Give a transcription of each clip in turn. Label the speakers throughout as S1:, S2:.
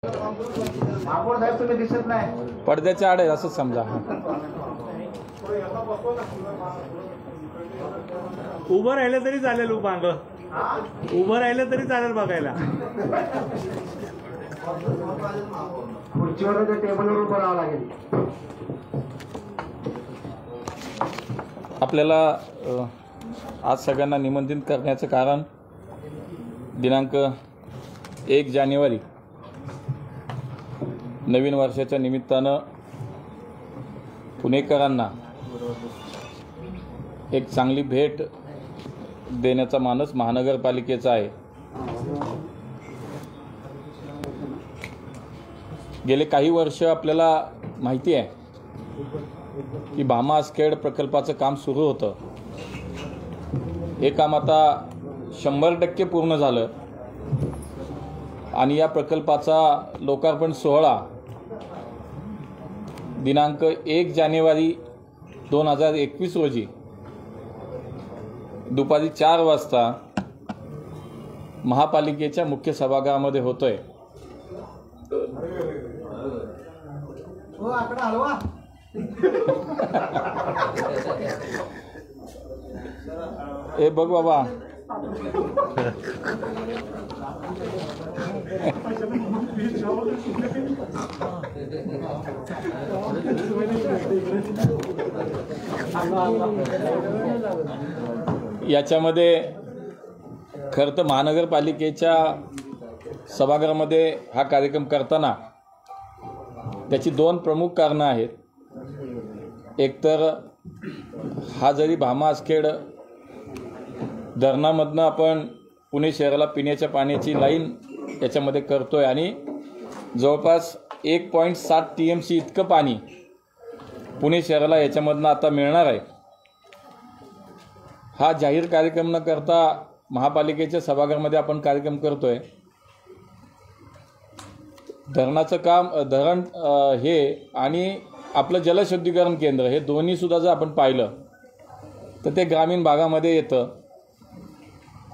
S1: महापौर साहेब तुम्ही दिसत नाही,
S2: पडद्याच्या आड आहे असं समजा.
S3: उभं राहिलं तरी चालेल, माग उभं राहिलं तरी चालेल बघायला.
S1: खुर्चीवर टेबलवर उभं राहावं लागेल.
S2: आपल्याला आज सगळ्यांना निमंत्रित करण्याचं कारण दिनांक 1 जानेवारी नवीन वर्षाच्या निमित्तानं पुणेकरांना एक चांगली भेट देण्याचा मानस महानगरपालिकेचा आहे. गेले काही वर्ष आपल्याला माहिती आहे की भामा आसखेड प्रकल्पाचं काम सुरू होतं. हे काम आता 100% पूर्ण झालं आणि या प्रकल्पाचा लोकार्पण सोहळा दिनांक 1 जानेवारी 2021 रोजी दुपारी 4 वाजता महापालिकेच्या मुख्य सभागृहामध्ये होतोय. ए बघ बाबा, याच्यामध्ये खरं तर महानगरपालिकेच्या सभागृहामध्ये हा कार्यक्रम करताना त्याची 2 प्रमुख कारणं आहेत. एकतर हा जरी भामा आसखेड धरणामधनं आपण पुणे शहराला पिण्याच्या पाण्याची लाईन याच्यामध्ये करतोय आणि जवळपास 1.7 TMC इतकं पाणी पुणे शहराला याच्यामधनं आता मिळणार आहे. हा जाहीर कार्यक्रम न करता महापालिकेच्या सभागृहामध्ये आपण कार्यक्रम करतोय. धरणाचं काम, धरण हे आणि आपलं जलशुद्धीकरण केंद्र हे दोन्हीसुद्धा जर आपण पाहिलं तर ते ग्रामीण भागामध्ये येतं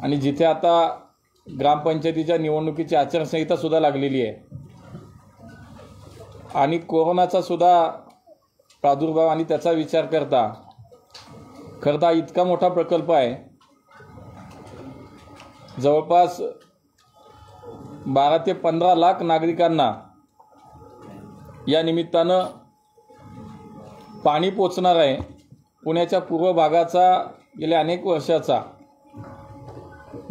S2: आणि जिथे आता ग्रामपंचायतीच्या निवडणुकीची आचारसंहितासुद्धा लागलेली आहे आणि कोरोनाचा सुद्धा प्रादुर्भाव आणि त्याचा विचार करता खरं तर इतका मोठा प्रकल्प आहे. जवळपास 12 ते 15 लाख नागरिकांना या निमित्तानं पाणी पोचणार आहे. पुण्याच्या पूर्व भागाचा गेल्या अनेक वर्षाचा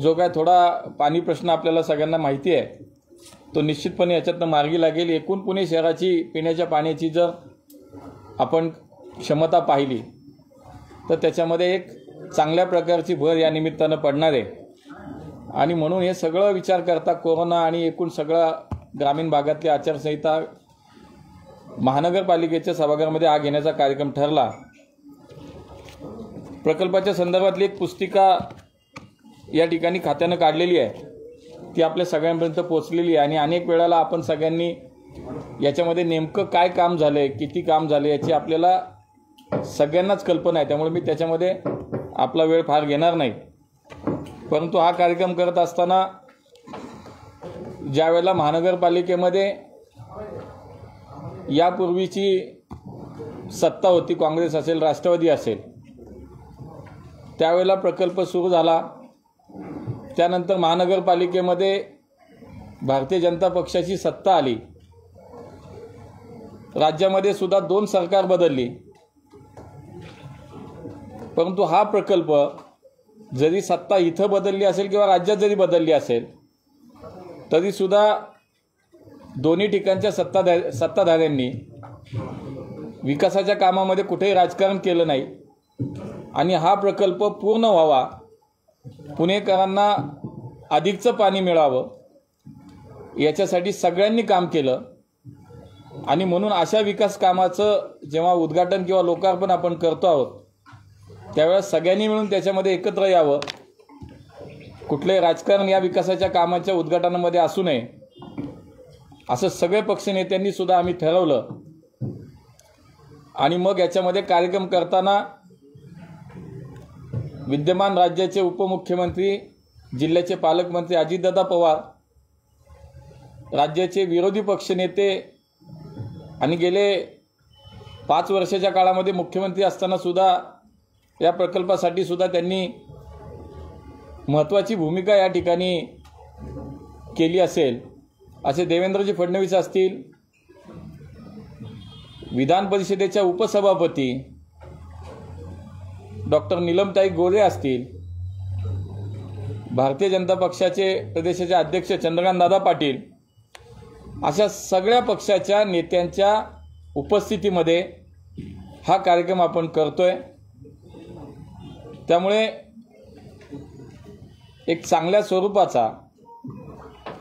S2: जो काय थोडा पाणी प्रश्न आपल्याला सगळ्यांना माहिती आहे तो निश्चितपणे याच्यातनं मार्गी लागेल. एकूण पुणे शहराची पिण्याच्या पाण्याची जर आपण क्षमता पाहिली तर त्याच्यामध्ये एक चांगल्या प्रकारची भर या निमित्तानं पडणार आहे आणि म्हणून हे सगळं विचार करता कोरोना आणि एकूण सगळा ग्रामीण भागातली आचारसंहिता महानगरपालिकेच्या सभागृहामध्ये हा घेण्याचा कार्यक्रम ठरला. प्रकल्पाच्या संदर्भातली एक पुस्तिका या ठिकाणी खात्यानं काढलेली आहे, ती आपल्या सगळ्यांपर्यंत पोचलेली आहे आणि अनेक वेळेला आपण सगळ्यांनी याच्यामध्ये नेमकं काय काम झालं आहे, किती काम झालं याची आपल्याला सगळ्यांनाच कल्पना आहे. त्यामुळे मी त्याच्यामध्ये आपला वेळ फार घेणार नाही. परंतु हा कार्यक्रम करत असताना ज्या वेळेला महानगरपालिकेमध्ये यापूर्वीची सत्ता होती, काँग्रेस असेल राष्ट्रवादी असेल, त्यावेळेला प्रकल्प सुरू झाला. त्यानंतर महानगरपालिकेमध्ये भारतीय जनता पक्षाची सत्ता आली. राज्यामध्ये सुद्धा 2 सरकार बदलली. परंतु हा प्रकल्प जरी सत्ता इथं बदलली असेल किंवा राज्यात जरी बदलली असेल तरीसुद्धा दोन्ही ठिकाणच्या सत्ताधाऱ्यांनी विकासाच्या कामामध्ये कुठेही राजकारण केलं नाही आणि हा प्रकल्प पूर्ण व्हावा, पुणेकरांना अधिकचं पाणी मिळावं याच्यासाठी सगळ्यांनी काम केलं आणि म्हणून अशा विकास कामाचं जेव्हा उद्घाटन किंवा लोकार्पण आपण करतो आहोत त्यावेळेस सगळ्यांनी मिळून त्याच्यामध्ये एकत्र यावं. कुठलंही राजकारण या विकासाच्या कामाच्या उद्घाटनामध्ये असू नये असं सगळे पक्षनेत्यांनी सुद्धा आम्ही ठरवलं आणि मग याच्यामध्ये कार्यक्रम करताना विद्यमान राज्याचे उपमुख्यमंत्री, जिल्ह्याचे पालकमंत्री अजितदादा पवार राज्याचे विरोधी पक्षनेते आणि गेले 5 वर्षाच्या काळामध्ये मुख्यमंत्री असताना सुद्धा या प्रकल्पासाठी सुद्धा त्यांनी महत्त्वाची भूमिका या ठिकाणी केली असेल असे देवेंद्रजी फडणवीस असतील, विधान परिषदेच्या उपसभापती डॉक्टर नीलमताई गोरे असतील, भारतीय जनता पक्षाचे प्रदेशाचे अध्यक्ष चंद्रकांतदादा पाटील, अशा सगळ्या पक्षाच्या नेत्यांच्या उपस्थितीमध्ये हा कार्यक्रम आपण करतोय। त्यामुळे एक चांगल्या स्वरूपाचा,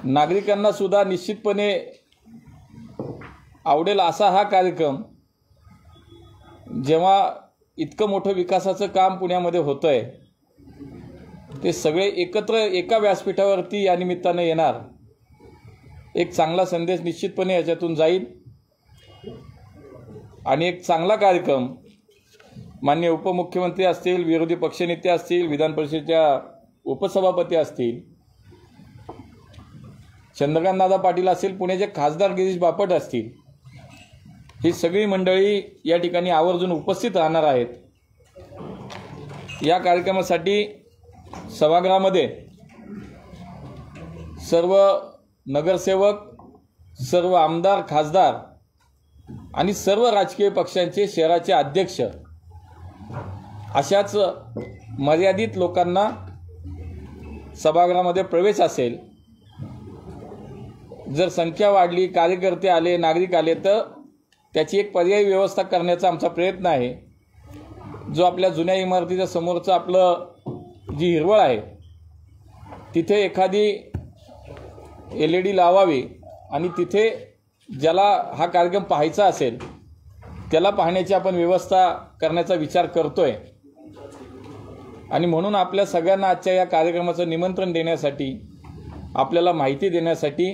S2: नागरिकांना सुद्धा निश्चितपणे आवडेल असा हा कार्यक्रम, जेव्हा इतकं मोठं विकासाचं काम पुण्यामध्ये होतंय, ते सगळे एकत्र एका व्यासपीठावरती या निमित्तानं येणार, एक चांगला संदेश निश्चितपणे याच्यातून जाईल आणि एक चांगला कार्यक्रम माननीय उपमुख्यमंत्री असतील, विरोधी पक्षनेते असतील, विधान परिषदेच्या उपसभापती असतील, चंद्रकांतदादा पाटील असतील, पुण्याचे खासदार गिरीश बापट असतील, ही सगळी मंडळी या ठिकाणी आवर्जून उपस्थित राहणार आहेत। या कार्यक्रमासाठी सभागृहामध्ये सर्व नगरसेवक, सर्व आमदार, खासदार आणि सर्व राजकीय पक्षांचे शहराचे अध्यक्ष अशाच मर्यादित लोकांना सभागृहामध्ये प्रवेश असेल। जर संख्या वाढली, कार्यकर्ते आले, नागरिक आले, तर त्याची एक पर्यायी व्यवस्था करण्याचा आमचा प्रयत्न आहे। जो आपल्या जुन्या इमारतीच्या समोरचं आपलं जी हिरवळ आहे, तिथे एखादी LED लावावी आणि तिथे ज्याला हा कार्यक्रम पाहायचा असेल त्याला पाहण्याची आपण व्यवस्था करण्याचा विचार करतोय। आणि म्हणून आपल्या सगळ्यांना आजच्या या कार्यक्रमाचं निमंत्रण देण्यासाठी, आपल्याला माहिती देण्यासाठी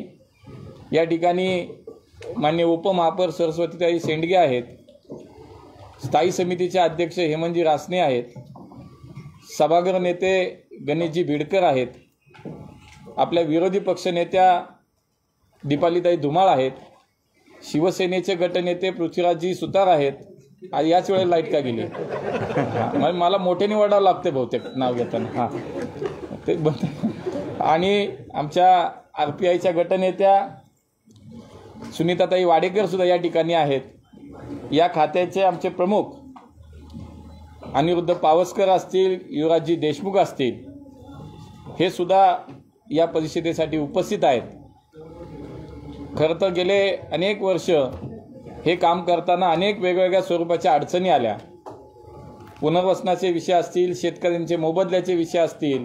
S2: या ठिकाणी माननीय उपमहापौर सरस्वतीताई शेंडगे आहेत, स्थायी समितीचे अध्यक्ष हेमंतजी रासने आहेत, सभागृह नेते गणेशजी बिडकर आहेत, आपल्या विरोधी पक्षनेत्या दीपालीताई धुमाळ आहेत, शिवसेनेचे गटनेते पृथ्वीराजजी सुतार आहेत। आज याच वेळेला लाईट का गेली? मला मोठ्याने वडावं लागते बहुतेक नाव घेताना। हां, ते बंद। आणि आमच्या RPIच्या गटनेत्या सुनीताताई वाडेकर सुद्धा या ठिकाणी आहेत। या खात्याचे आमचे प्रमुख अनिरुद्ध पावसकर असतील, युवराजजी देशमुख असतील, हे सुद्धा या परिषदेसाठी उपस्थित आहेत। खरं तर गेले अनेक वर्ष हे काम करताना अनेक वेगवेगळ्या स्वरूपाच्या अडचणी आल्या। पुनर्वसनाचे विषय असतील, शेतकऱ्यांचे मोबदल्याचे विषय असतील,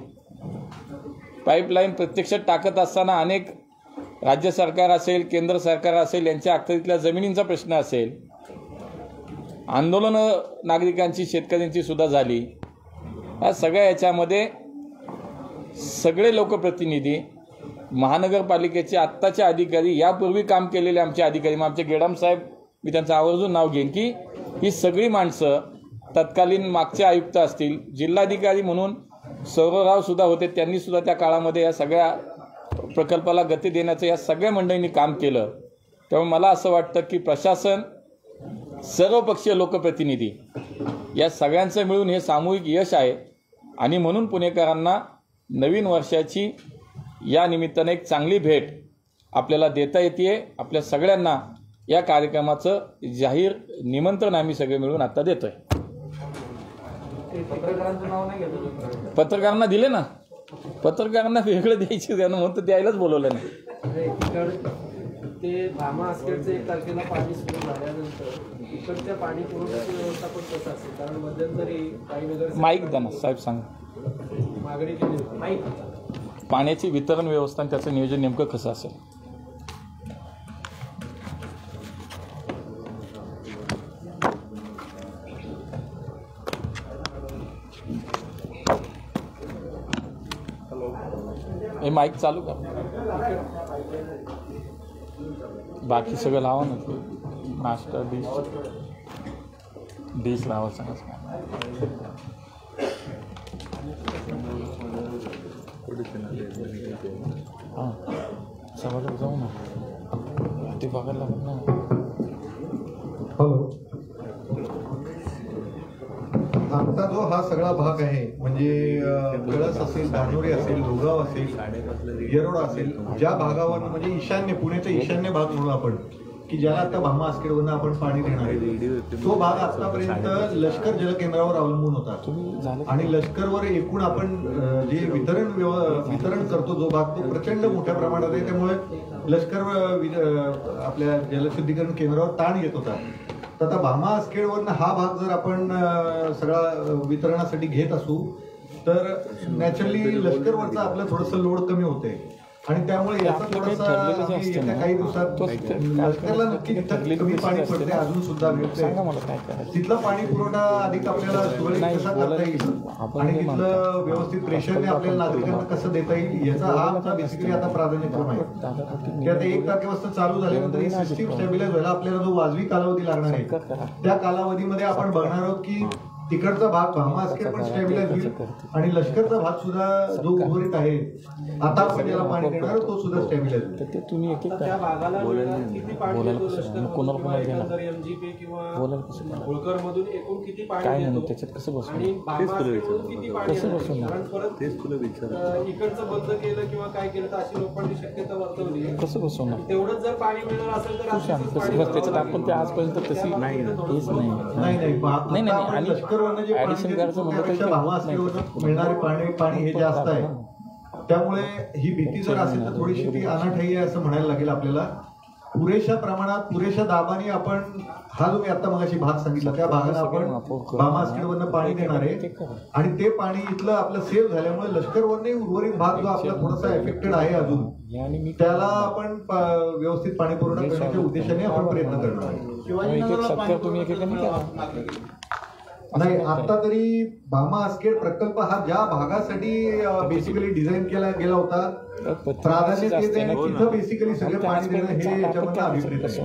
S2: पाईपलाईन प्रत्यक्षात टाकत असताना अनेक राज्य सरकार असेल, केंद्र सरकार असेल, यांच्या अखत्यारीतल्या जमिनींचा प्रश्न असेल, आंदोलनं नागरिकांची, शेतकऱ्यांची सुद्धा झाली। या सगळ्या याच्यामध्ये सगळे लोकप्रतिनिधी, महानगरपालिकेचे आत्ताचे अधिकारी, यापूर्वी काम केलेले आमचे अधिकारी, मग आमचे गेडाम साहेब, मी त्यांचं आवर्जून नाव घेईन की ही सगळी माणसं, तत्कालीन मागचे आयुक्त असतील, जिल्हाधिकारी म्हणून सौरवराव सुद्धा होते, त्यांनी सुद्धा त्या काळामध्ये या सगळ्या प्रकल्पाला गती देण्याचं या सगळ्या मंडळींनी काम केलं। त्यामुळे मला असं वाटतं की प्रशासन, सर्वपक्षीय लोकप्रतिनिधी या सगळ्यांचं मिळून हे सामूहिक यश आहे। आणि म्हणून पुणेकरांना नवीन वर्षाची या निमित्ताने एक चांगली भेट आपल्याला देता येते। आपल्या सगळ्यांना या कार्यक्रमाचं जाहीर निमंत्रण आम्ही सगळे मिळून आता देतोय। पत्रकारांना दिले ना, पत्रकारांना वेगळं द्यायची, त्यांना म्हणतो द्यायलाच बोलवलं नाही।
S4: ते भामा आसखेडचं 1 तारखेला पाणी सुरू झाल्यानंतर इकडच्या पाणी पुरवठ्याची व्यवस्था पण कसं असेल? कारण मध्यंतरी काही नगर
S2: माईक द्या ना साहेब, सांगा
S4: मागणी केली होती माईक,
S2: पाण्याची वितरण व्यवस्था आणि त्याचं नियोजन नेमकं कसं असेल? हे माईक चालू का? बाकी सगळं लावा ना, नाश्ता डिश लावा सांगा। हां सभाला जाऊ ना ते बघायला लागत ना.
S5: हॅलो, आमचा जो हा सगळा भाग आहे म्हणजे कळस असेल, धानोरी असेल, लोगाव असेल, येरोडा असेल, ज्या भागावर म्हणजे ईशान्य पुण्याचा ईशान्य भाग म्हणून आपण की ज्याला आता भामा आस्केडवरनं आपण पाणी देणार आहे, तो भाग आतापर्यंत लष्कर जलकेंद्रावर अवलंबून होता. आणि लष्करवर एकूण आपण जे वितरण करतो जो भाग तो प्रचंड मोठ्या प्रमाणात आहे. त्यामुळे लष्कर आपल्या जलशुद्धीकरण केंद्रावर ताण येत होता. तर आता भामा आस्केडवरनं हा भाग जर आपण सगळा वितरणासाठी घेत असू तर नॅचरली लष्करवरचा आपलं थोडंसं लोड कमी होते. आणि त्यामुळे याचा थोडासा येत्या काही दिवसात लष्करला नक्की कमी पाणी पडते अजून सुद्धा मिळते. तिथला पाणी पुरवठा अधिक आपल्याला सुरळीत कसा करता येईल आणि तिथलं व्यवस्थित प्रेशरने आपल्याला नागरिकांना कसं देता येईल याचा हा आमचा बेसिकली आता प्राधान्यक्रम आहे. की आता 1 तारखेपासून चालू झाल्यानंतर ही सिस्टीम स्टॅबिलाइज व्हायला आपल्याला जो वाजवी कालावधी लागणार आहे त्या कालावधीमध्ये आपण बघणार आहोत की तिकडचा भाग भामा आस्केड पण स्टॅबिलाइज होईल आणि लष्करचा भाग सुद्धा जो उर्वरित आहे आता आपण ज्याला पाणी देणार तो सुद्धा स्टॅबिलाइज होईल.
S2: ते तुम्ही एक
S4: त्या भागाला किती पाणी देतो लष्कर एमजीपी किंवा होळकर मधून एकूण किती पाणी देतो
S2: त्याच्यात कसं बसू
S4: आणि भामास्केडमधून किती पाणी देतो? कारण परत इकडचं बंद केलं किंवा काय केलं तर अशी लोकांची शक्यता वर्तवली आहे.
S2: कसं बसवणार
S4: तेवढंच जर पाणी मिळणार असेल तर असंच पाणी
S2: त्याच्यात आपण ते आजपर्यंत तशी हेच
S5: नाही
S2: आणि
S5: लष्करवरनं जे पाणी देतो त्यापेक्षा भामा आस्केडवरनं मिळणारे पाणी हे जास्त आहे. त्यामुळे ही भीती जर असेल तर थोडीशी ती अनाठाई आहे असं म्हणायला लागेल आपल्याला. पुरेशा प्रमाणात पुरेशा दाबाने आपण हा जो मी आता मगाशी भाग सांगितला त्या भागाला आपण भामा आस्केडवरनं पाणी देणार आहे आणि ते पाणी इथलं आपलं सेव्ह झाल्यामुळे लष्करवरने उर्वरित भाग जो आपला थोडासा एफेक्टेड आहे अजून त्याला आपण व्यवस्थित पाणी पुरवठा करण्याच्या उद्देशाने आपण प्रयत्न करणार आहे.
S2: तुम्ही
S5: नाही आता तरी भामा आस्केड प्रकल्प हा ज्या भागासाठी बेसिकली डिझाईन केला गेला होता प्राधान्य तेच आहे. तिथं बेसिकली सगळे पाणी देणं हे याच्यामधलं अभिप्रेत आहे.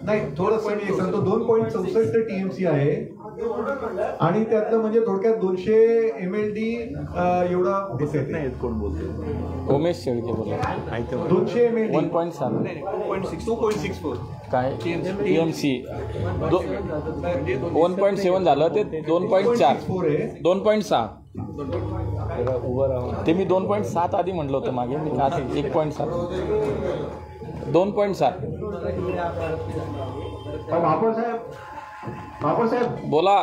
S5: नाही थोडंसं मी सांगतो 2.64 TMC आहे आणि त्यातलं म्हणजे थोडक्यात 200 MLD एवढा
S6: कोण बोलतो?
S2: उमेश शेळके बोला
S5: 200 MLD
S2: 1.7
S5: 2.64
S2: काय TMC 1.7 झालं ते 2.4 2.6 ते मी 2.7 आधी म्हटलं होतं मागे मी का 1.7 2.7
S1: बापूसाहेब
S2: बोला.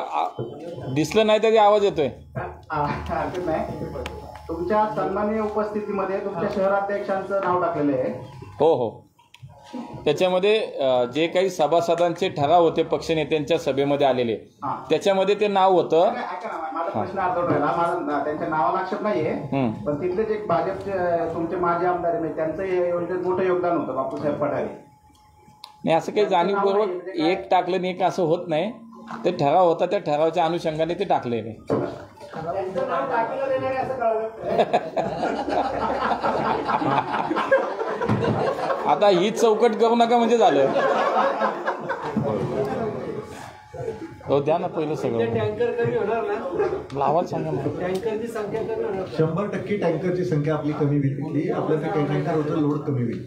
S2: दिसलं नाही तरी आवाज येतोय.
S1: हरकत नाही. तुमच्या सन्माननीय उपस्थितीमध्ये तुमच्या शहराध्यक्षांचं नाव टाकलेलं आहे.
S2: हो हो त्याच्यामध्ये जे काही सभासदांचे ठराव होते पक्षनेत्यांच्या सभेमध्ये आलेले त्याच्यामध्ये ते नाव होतं.
S1: ऐका ना माझा प्रश्न अर्धवट राहिला. माझा त्यांच्या नावाला आक्षेप नाहीये पण तिथलेच एक भाजपचे तुमचे माजी आमदार आहे त्यांचं हे योजनेत मोठं योगदान होतं बापूसाहेब पठारे.
S2: नाही असं काही जाणीवपूर्वक एक टाकलं नाही एक असं होत नाही. ते ठराव होता त्या ठरावाच्या अनुषंगाने ते टाकलेले. आता ही चौकट करू नका म्हणजे झालं. हो द्या ना पहिलं सगळं
S4: टँकर कमी होणार ना
S2: लावायला सांगा मला.
S4: टँकरची संख्या कमी होणार
S5: 100% टँकरची संख्या आपली कमी होईल. तिथली आपलं ते टँकरवरचं लोड कमी होईल.